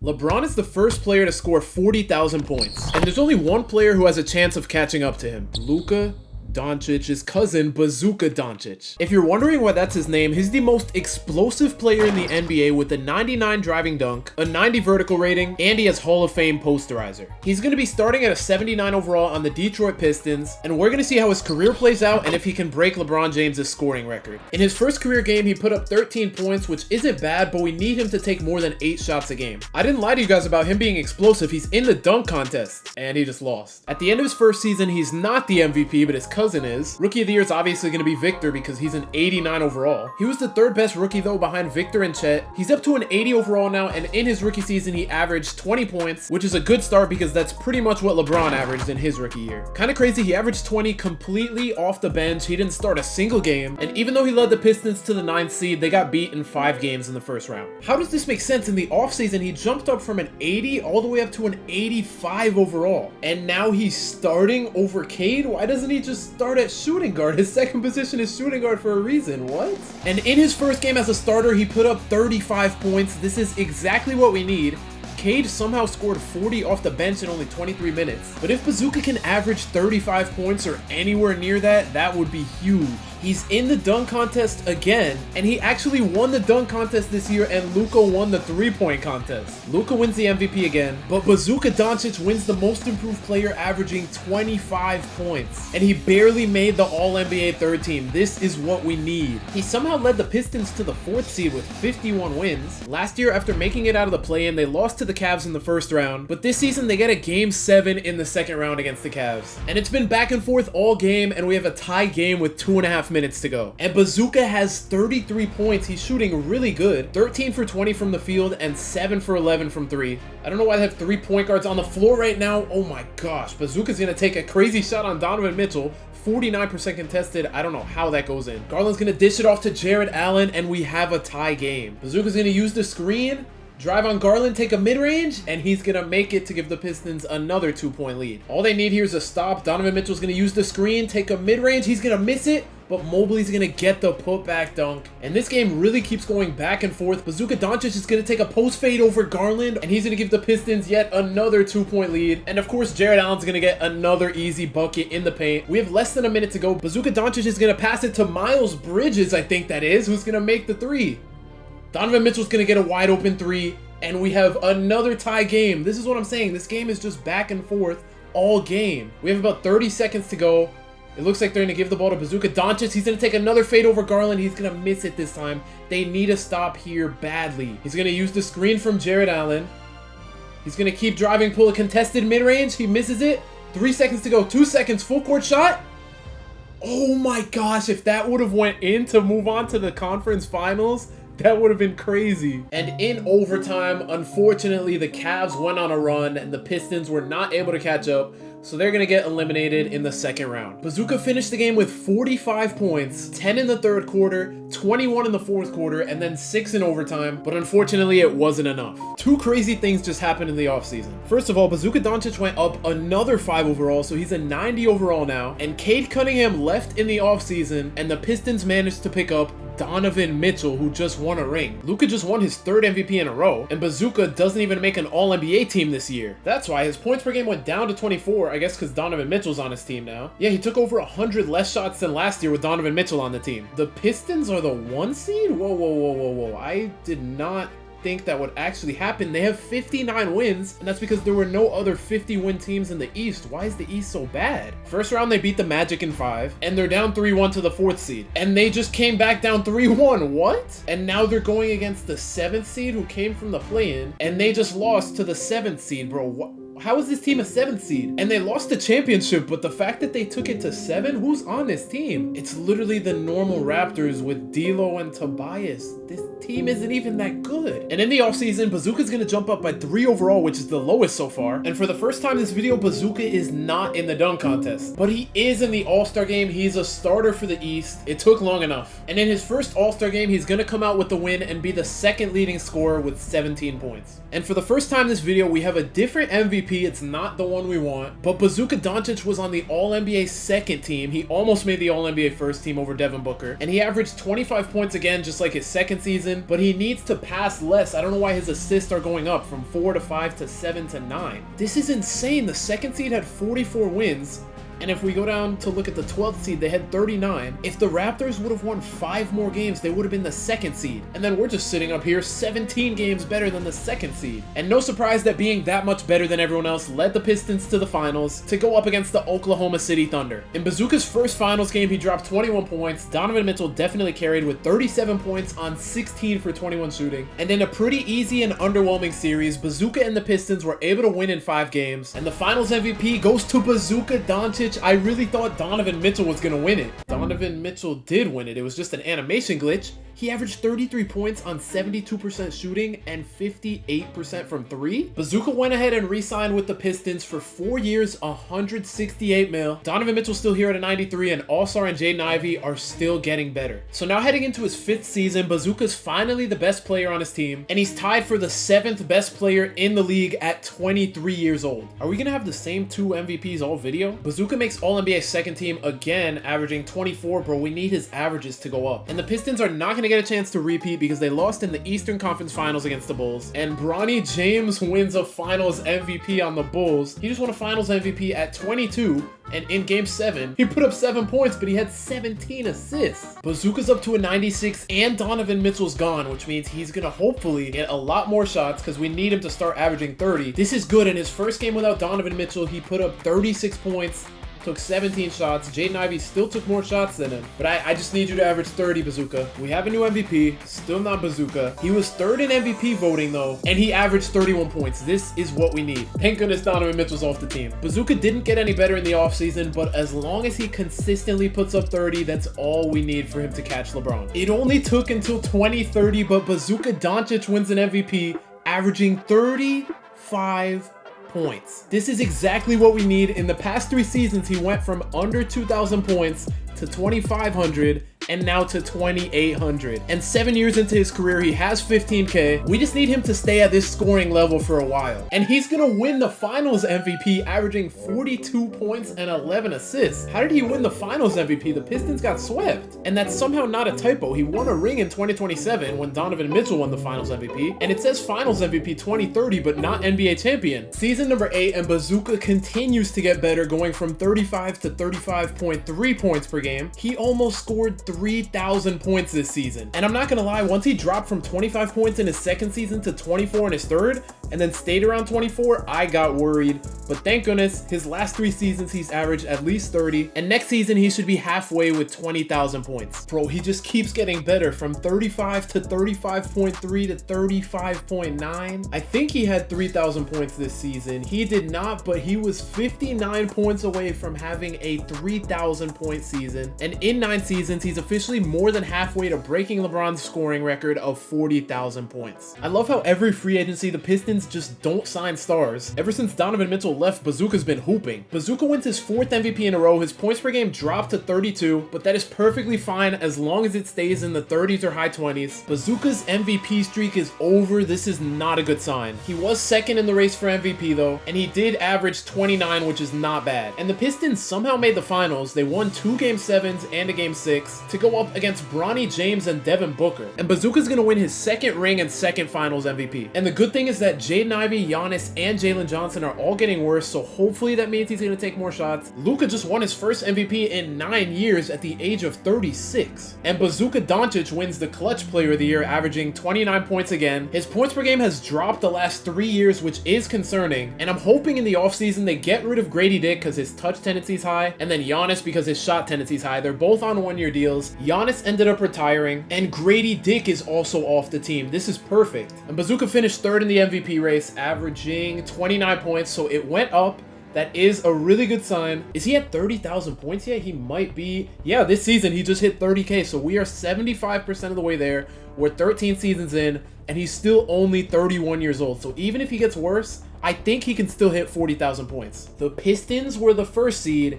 LeBron is the first player to score 40,000 points, and there's only one player who has a chance of catching up to him: Luka Doncic's cousin, Bazooka Doncic. If you're wondering why that's his name, he's the most explosive player in the NBA with a 99 driving dunk, a 90 vertical rating, and he has Hall of Fame posterizer. He's going to be starting at a 79 overall on the Detroit Pistons, and we're going to see how his career plays out and if he can break LeBron James' scoring record. In his first career game, he put up 13 points, which isn't bad, but we need him to take more than 8 shots a game. I didn't lie to you guys about him being explosive. He's in the dunk contest, and he just lost. At the end of his first season, he's not the MVP, but his cousin is. Rookie of the Year is obviously going to be Victor because he's an 89 overall. He was the third best rookie though behind Victor and Chet. He's up to an 80 overall now, and in his rookie season he averaged 20 points, which is a good start because that's pretty much what LeBron averaged in his rookie year. Kind of crazy, he averaged 20 completely off the bench. He didn't start a single game, and even though he led the Pistons to the 9th seed, they got beat in 5 games in the first round. How does this make sense? In the offseason, he jumped up from an 80 all the way up to an 85 overall, and now he's starting over Cade? Why doesn't he just start at shooting guard? His second position is shooting guard for a reason. What? And in his first game as a starter, he put up 35 points. This is exactly what we need. Cade somehow scored 40 off the bench in only 23 minutes. But if Bazooka can average 35 points or anywhere near that, that would be huge. He's in the dunk contest again, and he actually won the dunk contest this year, and Luka won the 3-point contest. Luka wins the MVP again, but Bazooka Doncic wins the most improved player, averaging 25 points. And he barely made the All-NBA third team. This is what we need. He somehow led the Pistons to the 4th seed with 51 wins. Last year, after making it out of the play-in, they lost to the Cavs in the first round, but this season they get a Game 7 in the second round against the Cavs. And it's been back and forth all game, and we have a tie game with 2.5 minutes to go. And Bazooka has 33 points. He's shooting really good. 13 for 20 from the field and 7 for 11 from 3. I don't know why they have 3 point guards on the floor right now. Oh my gosh. Bazooka's gonna take a crazy shot on Donovan Mitchell. 49% contested. I don't know how that goes in. Garland's gonna dish it off to Jared Allen, and we have a tie game. Bazooka's gonna use the screen, drive on Garland, take a mid-range, and he's gonna make it to give the Pistons another 2-point lead. All they need here is a stop. Donovan Mitchell's gonna use the screen, take a mid-range, he's gonna miss it, but Mobley's gonna get the putback dunk. And this game really keeps going back and forth. Bazooka Doncic is gonna take a post fade over Garland, and he's gonna give the Pistons yet another 2-point lead. And of course, Jared Allen's gonna get another easy bucket in the paint. We have less than a minute to go. Bazooka Doncic is gonna pass it to Miles Bridges, I think that is, who's gonna make the 3. Donovan Mitchell's gonna get a wide open 3, and we have another tie game. This is what I'm saying. This game is just back and forth all game. We have about 30 seconds to go. It looks like they're going to give the ball to Bazooka Doncic. He's going to take another fade over Garland. He's going to miss it this time. They need a stop here badly. He's going to use the screen from Jared Allen. He's going to keep driving, pull a contested mid-range. He misses it. 3 seconds to go. 2 seconds. Full court shot. Oh my gosh. If that would have went in to move on to the conference finals, that would have been crazy. And in overtime, unfortunately, the Cavs went on a run and the Pistons were not able to catch up, so they're gonna get eliminated in the second round. Bazooka finished the game with 45 points, 10 in the third quarter, 21 in the fourth quarter, and then 6 in overtime, but unfortunately it wasn't enough. 2 crazy things just happened in the offseason. First of all, Bazooka Doncic went up another 5 overall, so he's a 90 overall now, and Cade Cunningham left in the offseason, and the Pistons managed to pick up Donovan Mitchell, who just won a ring. Luka just won his 3rd MVP in a row, and Bazooka doesn't even make an All-NBA team this year. That's why his points per game went down to 24, I guess because Donovan Mitchell's on his team now. Yeah, he took over 100 less shots than last year with Donovan Mitchell on the team. The Pistons are the 1 seed? Whoa, whoa, whoa, whoa, whoa. I did not think that would actually happen. They have 59 wins, and that's because there were no other 50-win teams in the East. Why is the East so bad? First round, they beat the Magic in 5, and they're down 3-1 to the 4th seed, and they just came back down 3-1. What? And now they're going against the 7th seed who came from the play-in, and they just lost to the 7th seed, bro. What? How is this team a 7th seed? And they lost the championship, but the fact that they took it to 7, who's on this team? It's literally the normal Raptors with D'Lo and Tobias. This team isn't even that good. And in the offseason, Bazooka's gonna jump up by 3 overall, which is the lowest so far. And for the first time in this video, Bazooka is not in the dunk contest, but he is in the All-Star game. He's a starter for the East. It took long enough. And in his first All-Star game, he's gonna come out with the win and be the 2nd leading scorer with 17 points. And for the first time in this video, we have a different MVP MVP. It's not the one we want. But Bazooka Doncic was on the All-NBA second team. He almost made the All-NBA first team over Devin Booker. And he averaged 25 points again, just like his second season. But he needs to pass less. I don't know why his assists are going up from 4 to 5 to 7 to 9. This is insane. The second seed had 44 wins. And if we go down to look at the 12th seed, they had 39. If the Raptors would have won 5 more games, they would have been the second seed. And then we're just sitting up here 17 games better than the second seed. And no surprise that being that much better than everyone else led the Pistons to the finals to go up against the Oklahoma City Thunder. In Bazooka's first finals game, he dropped 21 points. Donovan Mitchell definitely carried with 37 points on 16 for 21 shooting. And in a pretty easy and underwhelming series, Bazooka and the Pistons were able to win in 5 games. And the finals MVP goes to Bazooka Doncic. I really thought Donovan Mitchell was going to win it. Donovan Mitchell did win it. It was just an animation glitch. He averaged 33 points on 72% shooting and 58% from 3. Bazooka went ahead and re-signed with the Pistons for 4 years, $168 million. Donovan Mitchell's still here at a 93, and All-Star and Jaden Ivey are still getting better. So now heading into his 5th season, Bazooka's finally the best player on his team, and he's tied for the 7th best player in the league at 23 years old. Are we going to have the same 2 MVPs all video? Bazooka makes All-NBA second team again, averaging 24, bro. We need his averages to go up. And the Pistons are not going to get a chance to repeat because they lost in the Eastern Conference Finals against the Bulls. And LeBron James wins a Finals MVP on the Bulls. He just won a Finals MVP at 22. And in Game 7, he put up 7 points, but he had 17 assists. Bazooka's up to a 96, and Donovan Mitchell's gone, which means he's going to hopefully get a lot more shots because we need him to start averaging 30. This is good. In his first game without Donovan Mitchell, he put up 36 points. Took 17 shots. Jaden Ivey still took more shots than him. But I just need you to average 30, Bazooka. We have a new MVP. Still not Bazooka. He was 3rd in MVP voting, though, and he averaged 31 points. This is what we need. Thank goodness Donovan Mitchell's off the team. Bazooka didn't get any better in the offseason, but as long as he consistently puts up 30, that's all we need for him to catch LeBron. It only took until 2030, but Bazooka Doncic wins an MVP, averaging 35 points. This is exactly what we need. In the past 3 seasons, he went from under 2,000 points to 2,500 and now to 2,800. And 7 years into his career, he has 15K. We just need him to stay at this scoring level for a while. And he's gonna win the Finals MVP, averaging 42 points and 11 assists. How did he win the Finals MVP? The Pistons got swept. And that's somehow not a typo. He won a ring in 2027 when Donovan Mitchell won the Finals MVP. And it says Finals MVP 2030, but not NBA champion. Season number 8, and Bazooka continues to get better, going from 35 to 35.3 points per game. He almost scored 3,000 points this season. And I'm not gonna lie, once he dropped from 25 points in his second season to 24 in his third, and then stayed around 24, I got worried. But thank goodness, his last 3 seasons, he's averaged at least 30. And next season, he should be halfway with 20,000 points. Bro, he just keeps getting better from 35 to 35.3 to 35.9. I think he had 3,000 points this season. He did not, but he was 59 points away from having a 3,000 point season. And in 9 seasons, he's officially more than halfway to breaking LeBron's scoring record of 40,000 points. I love how every free agency, the Pistons just don't sign stars. Ever since Donovan Mitchell left, Bazooka's been hooping. Bazooka wins his 4th MVP in a row. His points per game dropped to 32, but that is perfectly fine as long as it stays in the 30s or high 20s. Bazooka's MVP streak is over. This is not a good sign. He was 2nd in the race for MVP though, and he did average 29, which is not bad. And the Pistons somehow made the finals. They won 2 Game 7s and a Game 6 to go up against LeBron James and Devin Booker. And Bazooka's gonna win his 2nd ring and 2nd finals MVP. And the good thing is that Jaden Ivey, Giannis, and Jalen Johnson are all getting worse, so hopefully that means he's gonna take more shots. Luka just won his first MVP in 9 years at the age of 36. And Bazooka Doncic wins the Clutch Player of the Year, averaging 29 points again. His points per game has dropped the last 3 years, which is concerning. And I'm hoping in the offseason they get rid of Grady Dick because his touch tendency is high, and then Giannis because his shot tendency is high. They're both on 1-year deals. Giannis ended up retiring, and Grady Dick is also off the team. This is perfect. And Bazooka finished 3rd in the MVP race, averaging 29 points, so it went up. That is a really good sign. Is he at 30,000 points yet? He might be. Yeah, this season he just hit 30K, so we are 75% of the way there. We're 13 seasons in, and he's still only 31 years old. So even if he gets worse, I think he can still hit 40,000 points. The Pistons were the 1st seed,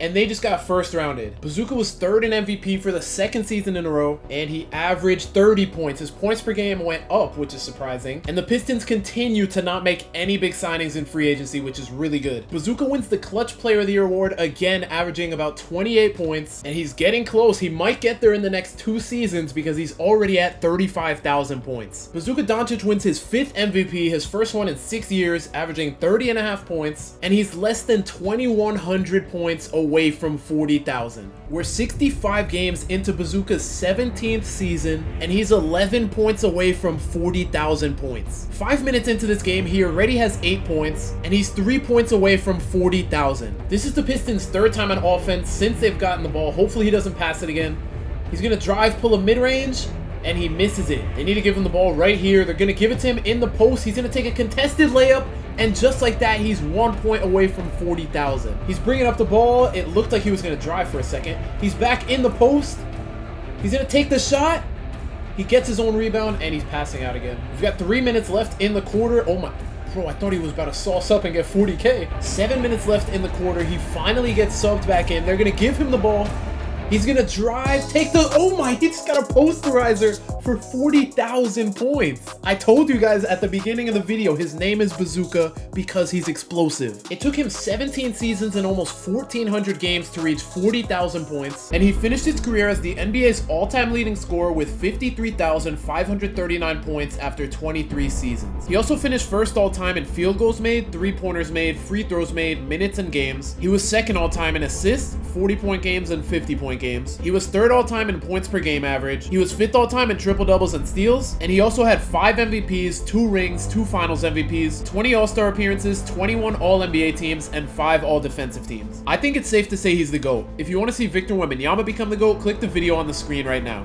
and they just got first rounded. Bazooka was third in MVP for the second season in a row, and he averaged 30 points. His points per game went up, which is surprising. And the Pistons continue to not make any big signings in free agency, which is really good. Bazooka wins the Clutch Player of the Year award, again averaging about 28 points, and he's getting close. He might get there in the next 2 seasons because he's already at 35,000 points. Bazooka Doncic wins his 5th MVP, his first one in 6 years, averaging 30.5 points, and he's less than 2,100 points away from 40,000. We're 65 games into Bazooka's 17th season, and he's 11 points away from 40,000 points. 5 minutes into this game, he already has 8 points, and he's 3 points away from 40,000. This is the Pistons' 3rd time on offense since they've gotten the ball. Hopefully he doesn't pass it again. He's gonna drive, pull a mid-range, and he misses it. They need to give him the ball right here. They're gonna give it to him in the post. He's gonna take a contested layup, and just like that, he's 1 point away from 40,000. He's bringing up the ball. It looked like he was gonna drive for a second. He's back in the post. He's gonna take the shot. He gets his own rebound, and he's passing out again. We've got 3 minutes left in the quarter. Oh my, bro, I thought he was about to sauce up and get 40K. 7 minutes left in the quarter. He finally gets subbed back in. They're gonna give him the ball. He's gonna drive, take the, oh my, he just got a posterizer for 40,000 points. I told you guys at the beginning of the video, his name is Bazooka because he's explosive. It took him 17 seasons and almost 1,400 games to reach 40,000 points, and he finished his career as the NBA's all-time leading scorer with 53,539 points after 23 seasons. He also finished first all-time in field goals made, three-pointers made, free throws made, minutes and games. He was second all-time in assists, 40-point games and 50-point games. He was 3rd all-time in points per game average. He was 5th all-time in triple-doubles and steals, and he also had 5 MVPs, 2 rings, 2 finals MVPs, 20 All-Star appearances, 21 All-NBA teams, and 5 All-Defensive teams. I think it's safe to say he's the GOAT. If you want to see Victor Wembanyama become the GOAT, click the video on the screen right now.